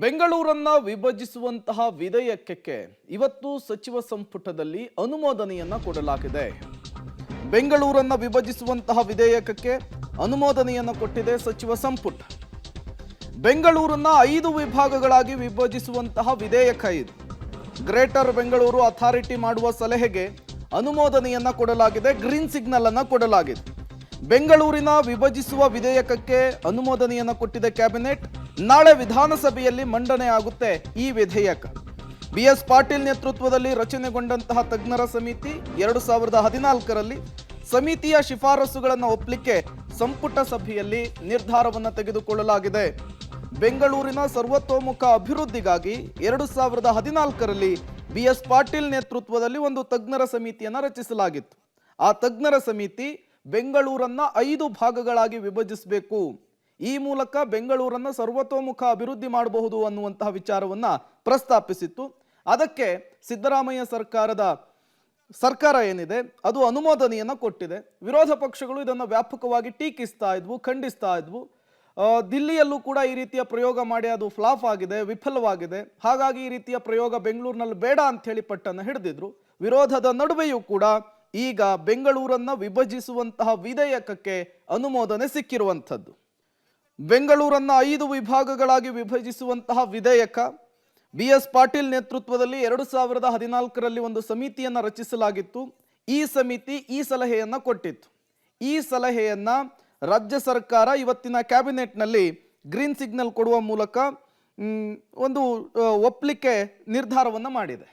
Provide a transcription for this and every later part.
ಬೆಂಗಳೂರನ್ನ ವಿಭಜಿಸುವಂತಹ ವಿಧೇಯಕಕ್ಕೆ ಇವತ್ತು ಸಚಿವ ಸಂಪುಟದಲ್ಲಿ ಅನುಮೋದನೆಯನ್ನ ಕೊಡಲಾಗಿದೆ. ಬೆಂಗಳೂರನ್ನ ವಿಭಜಿಸುವಂತಹ ವಿಧೇಯಕಕ್ಕೆ ಅನುಮೋದನೆಯನ್ನ ಕೊಟ್ಟಿದೆ ಸಚಿವ ಸಂಪುಟ. ಬೆಂಗಳೂರನ್ನ 5 ವಿಭಾಗಗಳಾಗಿ ವಿಭಜಿಸುವಂತಹ ವಿಧೇಯಕ ಇದು. ಗ್ರೇಟರ್ ಬೆಂಗಳೂರು ಅಥಾರಿಟಿ ಮಾಡುವ ಸಲಹೆಗೆ ಅನುಮೋದನೆಯನ್ನ ಕೊಡಲಾಗಿದೆ, ಗ್ರೀನ್ ಸಿಗ್ನಲ್ ಅನ್ನ ಕೊಡಲಾಗಿದೆ. ಬೆಂಗಳೂರಿನ ವಿಭಜಿಸುವ ವಿಧೇಯಕಕ್ಕೆ ಅನುಮೋದನೆಯನ್ನ ಕೊಟ್ಟಿದೆ ಕ್ಯಾಬಿನೆಟ್. ನಾಳೆ ವಿಧಾನಸಭೆಯಲ್ಲಿ ಮಂಡನೆ ಆಗುತ್ತೆ ಈ ವಿಧೇಯಕ. ಬಿಎಸ್ ಪಾಟೀಲ್ ನೇತೃತ್ವದಲ್ಲಿ ರಚನೆಗೊಂಡಂತಹ ತಜ್ಞರ ಸಮಿತಿ 2014ರಲ್ಲಿ ಸಮಿತಿಯ ಶಿಫಾರಸುಗಳನ್ನು ಒಪ್ಪಲಿಕ್ಕೆ ಸಂಪುಟ ಸಭೆಯಲ್ಲಿ ನಿರ್ಧಾರವನ್ನು ತೆಗೆದುಕೊಳ್ಳಲಾಗಿದೆ. ಬೆಂಗಳೂರಿನ ಸರ್ವತೋಮುಖ ಅಭಿವೃದ್ಧಿಗಾಗಿ 2014ರಲ್ಲಿ ಬಿಎಸ್ ಪಾಟೀಲ್ ನೇತೃತ್ವದಲ್ಲಿ ಒಂದು ತಜ್ಞರ ಸಮಿತಿಯನ್ನು ರಚಿಸಲಾಗಿತ್ತು. ಆ ತಜ್ಞರ ಸಮಿತಿ ಬೆಂಗಳೂರನ್ನ 5 ಭಾಗಗಳಾಗಿ ವಿಭಜಿಸಬೇಕು, ಈ ಮೂಲಕ ಬೆಂಗಳೂರನ್ನ ಸರ್ವತೋಮುಖ ಅಭಿವೃದ್ಧಿ ಮಾಡಬಹುದು ಅನ್ನುವಂತಹ ವಿಚಾರವನ್ನ ಪ್ರಸ್ತಾಪಿಸಿತ್ತು. ಅದಕ್ಕೆ ಸಿದ್ದರಾಮಯ್ಯ ಸರ್ಕಾರ ಏನಿದೆ ಅದು ಅನುಮೋದನೆಯನ್ನ ಕೊಟ್ಟಿದೆ. ವಿರೋಧ ಪಕ್ಷಗಳು ಇದನ್ನು ವ್ಯಾಪಕವಾಗಿ ಟೀಕಿಸ್ತಾ ಇದ್ವು, ಖಂಡಿಸ್ತಾ ಇದ್ವು. ದಿಲ್ಲಿಯಲ್ಲೂ ಕೂಡ ಈ ರೀತಿಯ ಪ್ರಯೋಗ ಮಾಡಿ ಅದು ಫ್ಲಾಪ್ ಆಗಿದೆ, ವಿಫಲವಾಗಿದೆ. ಹಾಗಾಗಿ ಈ ರೀತಿಯ ಪ್ರಯೋಗ ಬೆಂಗಳೂರಿನಲ್ಲಿ ಬೇಡ ಅಂತ ಹೇಳಿ ಪಟ್ಟನ್ನು ಹಿಡಿದಿದ್ರು. ವಿರೋಧದ ನಡುವೆಯೂ ಕೂಡ ಈಗ ಬೆಂಗಳೂರನ್ನ ವಿಭಜಿಸುವಂತಹ ವಿಧೇಯಕಕ್ಕೆ ಅನುಮೋದನೆ ಸಿಕ್ಕಿರುವಂಥದ್ದು. ಬೆಂಗಳೂರನ್ನ 5 ವಿಭಾಗಗಳಾಗಿ ವಿಭಜಿಸುವಂತಹ ವಿಧೇಯಕ ಬಿಎಸ್ ಪಾಟೀಲ್ ನೇತೃತ್ವದಲ್ಲಿ 2014ರಲ್ಲಿ ಒಂದು ಸಮಿತಿಯನ್ನು ರಚಿಸಲಾಗಿತ್ತು. ಈ ಸಮಿತಿ ಈ ಸಲಹೆಯನ್ನ ಕೊಟ್ಟಿತ್ತು. ಈ ಸಲಹೆಯನ್ನ ರಾಜ್ಯ ಸರ್ಕಾರ ಇವತ್ತಿನ ಕ್ಯಾಬಿನೆಟ್ನಲ್ಲಿ ಗ್ರೀನ್ ಸಿಗ್ನಲ್ ಕೊಡುವ ಮೂಲಕ ಒಂದು ಒಪ್ಪಲಿಕ್ಕೆ ನಿರ್ಧಾರವನ್ನು ಮಾಡಿದೆ.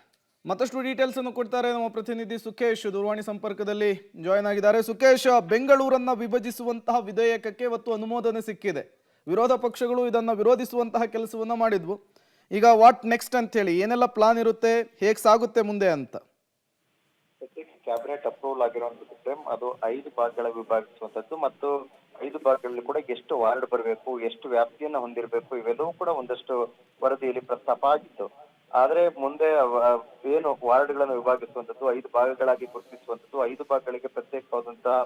ಮತ್ತಷ್ಟು ಡೀಟೇಲ್ಸ್ ಅನ್ನು ಕೊಡ್ತಾರೆ ನಮ್ಮ ಪ್ರತಿನಿಧಿ ಸುಖೇಶ್, ದೂರವಾಣಿ ಸಂಪರ್ಕದಲ್ಲಿ ಜಾಯ್ನ್ ಆಗಿದ್ದಾರೆ. ಸುಖೇಶ್, ಬೆಂಗಳೂರನ್ನ ವಿಭಜಿಸುವಂತಹ ವಿಧೇಯಕಕ್ಕೆ ಇವತ್ತು ಅನುಮೋದನೆ ಸಿಕ್ಕಿದೆ. ವಿರೋಧ ಪಕ್ಷಗಳು ಇದನ್ನ ವಿರೋಧಿಸುವಂತಹ ಕೆಲಸವನ್ನ ಮಾಡಿದ್ವು. ಈಗ ವಾಟ್ ನೆಕ್ಸ್ಟ್ ಅಂತ ಹೇಳಿ ಏನೆಲ್ಲ ಪ್ಲಾನ್ ಇರುತ್ತೆ, ಹೇಗೆ ಸಾಗುತ್ತೆ ಮುಂದೆ ಅಂತ? ಕ್ಯಾಬಿನೆಟ್ ಅಪ್ರೂವಲ್ ಆಗಿರುವಂತದ್ದು ಅದು 5 ಭಾಗಗಳ ವಿಭಾಗಿಸುವಂತದ್ದು ಮತ್ತು 5 ಭಾಗಗಳಲ್ಲಿ ಕೂಡ ಎಷ್ಟು ವಾರ್ಡ್ ಬರಬೇಕು, ಎಷ್ಟು ವ್ಯಾಪ್ತಿಯನ್ನ ಹೊಂದಿರಬೇಕು, ಇವೆಲ್ಲವೂ ಕೂಡ ಒಂದಷ್ಟು ವರದಿಯಲ್ಲಿ ಪ್ರಸ್ತಾಪ ಆಗಿತ್ತು. ಆದ್ರೆ ಮುಂದೆ ಏನು ವಾರ್ಡ್ಗಳನ್ನು ವಿಭಾಗಿಸುವಂತದ್ದು, 5 ಭಾಗಗಳಾಗಿ ಗುರುತಿಸುವಂತದ್ದು, 5 ಭಾಗಗಳಿಗೆ ಪ್ರತ್ಯೇಕವಾದಂತಹ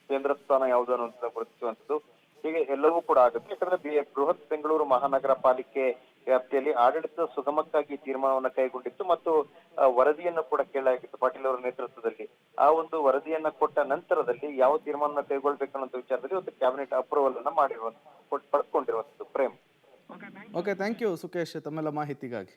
ಕೇಂದ್ರ ಸ್ಥಾನ ಯಾವುದು ಅನ್ನುವಂಥದ್ದು ಗುರುತಿಸುವಂತದ್ದು, ಹೀಗೆ ಎಲ್ಲವೂ ಕೂಡ ಆಗುತ್ತೆ. ಯಾಕಂದ್ರೆ ಬೃಹತ್ ಬೆಂಗಳೂರು ಮಹಾನಗರ ಪಾಲಿಕೆ ವ್ಯಾಪ್ತಿಯಲ್ಲಿ ಆಡಳಿತ ಸುಗಮಕ್ಕಾಗಿ ತೀರ್ಮಾನವನ್ನು ಕೈಗೊಂಡಿತ್ತು ಮತ್ತು ವರದಿಯನ್ನು ಕೂಡ ಕೇಳಲಾಗಿತ್ತು ಪಾಟೀಲ್ ಅವರ ನೇತೃತ್ವದಲ್ಲಿ. ಆ ಒಂದು ವರದಿಯನ್ನ ಕೊಟ್ಟ ನಂತರದಲ್ಲಿ ಯಾವ ತೀರ್ಮಾನ ಕೈಗೊಳ್ಬೇಕನ್ನೋ ವಿಚಾರದಲ್ಲಿ ಇವತ್ತು ಕ್ಯಾಬಿನೆಟ್ ಅಪ್ರೂವಲ್ ಅನ್ನ ಪಡ್ಕೊಂಡಿರುವಂತದ್ದು. Prem. Okay, thank you Sukhesh ತಮ್ಮೆಲ್ಲ ಮಾಹಿತಿಗಾಗಿ.